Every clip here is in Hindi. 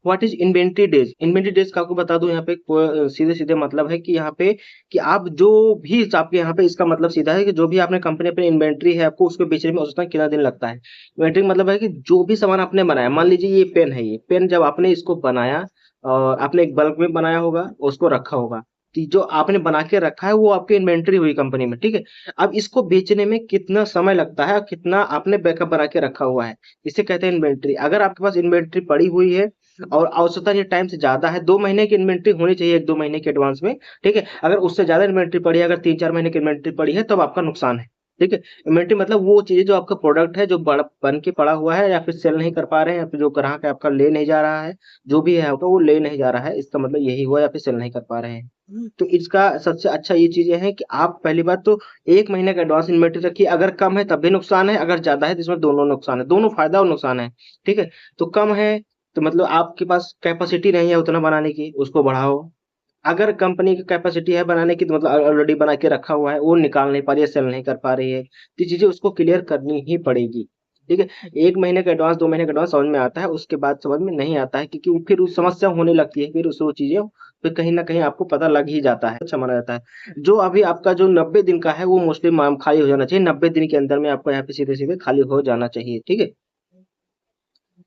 What is inventory days? Inventory days का आपको बता दूं, यहाँ पे सीधे सीधे मतलब है कि यहाँ पे कि आप जो भी आपके यहाँ पे इसका मतलब सीधा है कि जो भी आपने कंपनी अपनी इन्वेंट्री है आपको उसको बेचने में औसतन कितना दिन लगता है। इन्वेंट्री मतलब है कि जो भी सामान आपने बनाया, मान लीजिए ये पेन है, ये पेन जब आपने इसको बनाया और आपने एक बल्क में बनाया होगा, उसको रखा होगा, कि जो आपने बना के रखा है वो आपकी इन्वेंट्री हुई कंपनी में, ठीक है। अब इसको बेचने में कितना समय लगता है और कितना आपने बैकअप बना के रखा हुआ है, इसे कहते हैं इन्वेंट्री। अगर आपके पास इन्वेंट्री पड़ी हुई है और औसतन ये टाइम से ज्यादा है, 2 महीने की इन्वेंट्री होनी चाहिए, 1-2 महीने के एडवांस में, ठीक है। अगर उससे ज्यादा इन्वेंट्री पड़ी है, अगर 3-4 महीने की इन्वेंट्री पड़ी है, तब आपका नुकसान है, ठीक है। इन्वेंट्री मतलब वो चीजें जो आपका प्रोडक्ट है जो बड़ा बन के पड़ा हुआ है, या फिर सेल नहीं कर पा रहे हैं, या फिर जो ग्राहक है आपका ले नहीं जा रहा है, जो भी है आपका वो ले नहीं जा रहा है, इसका मतलब यही हुआ, या फिर सेल नहीं कर पा रहे हैं। तो इसका सबसे अच्छा ये चीजें हैं कि आप पहली बात तो 1 महीने का एडवांस इन्वेंट्री रखिए। अगर कम है तब भी नुकसान है, अगर ज्यादा है तो इसमें दोनों नुकसान है, दोनों फायदा और नुकसान है, ठीक है। तो कम है तो मतलब आपके पास कैपेसिटी नहीं है उतना बनाने की, उसको बढ़ाओ। अगर कंपनी की कैपेसिटी है बनाने की, तो मतलब ऑलरेडी बना के रखा हुआ है, वो निकाल नहीं पा रही है, सेल नहीं कर पा रही है, तो ये चीजें उसको क्लियर करनी ही पड़ेगी, ठीक है। 1 महीने का एडवांस, 2 महीने का एडवांस समझ में आता है, उसके बाद समझ में नहीं आता है, क्योंकि फिर उस समस्या होने लगती है, फिर उस वो चीजें फिर कहीं ना कहीं आपको पता लग ही जाता है, अच्छा माना जाता है। जो अभी आपका जो 90 दिन का है वो मोस्टली खाली हो जाना चाहिए, 90 दिन के अंदर में आपको यहाँ पे सीधे सीधे खाली हो जाना चाहिए, ठीक है।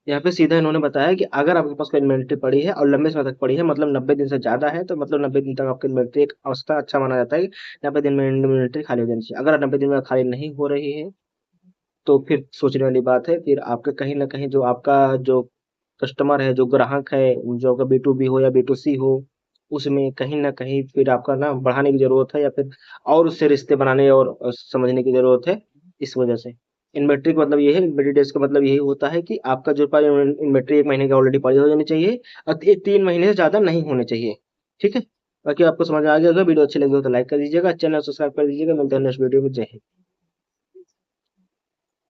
यहाँ पे सीधा इन्होंने बताया कि अगर आपके पास कोई इन्वेंट्री पड़ी है और लंबे समय तक पड़ी है, मतलब 90 दिन से ज्यादा है, तो मतलब 90 दिन तक आपकी इन्वेंट्री एक अवस्था अच्छा माना जाता है कि 90 दिन में इन्वेंट्री खाली हो जानी चाहिए। अगर 90 दिन में खाली नहीं हो रही है, तो फिर सोचने वाली बात है, फिर आपके कहीं ना कहीं जो आपका जो कस्टमर है, जो ग्राहक है, जो आपका B2B हो या B2C हो, उसमें कहीं ना कहीं फिर आपका ना बढ़ाने की जरूरत है, या फिर और उससे रिश्ते बनाने और समझने की जरूरत है। इस वजह से इन्वेंट्री का मतलब ये है, इन्वेंट्री डेज का मतलब यही होता है कि आपका जो पास इन्वेंट्री 1 महीने की ऑलरेडी पड़ी हो जानी चाहिए, और 3 महीने से ज्यादा नहीं होने चाहिए, ठीक है। बाकी आपको समझ आ गया होगा, वीडियो अच्छी लगी हो तो लाइक कर दीजिएगा, चैनल सब्सक्राइब कर दीजिएगा। मिलते हैं नेक्स्ट वीडियो में। जय हिंद।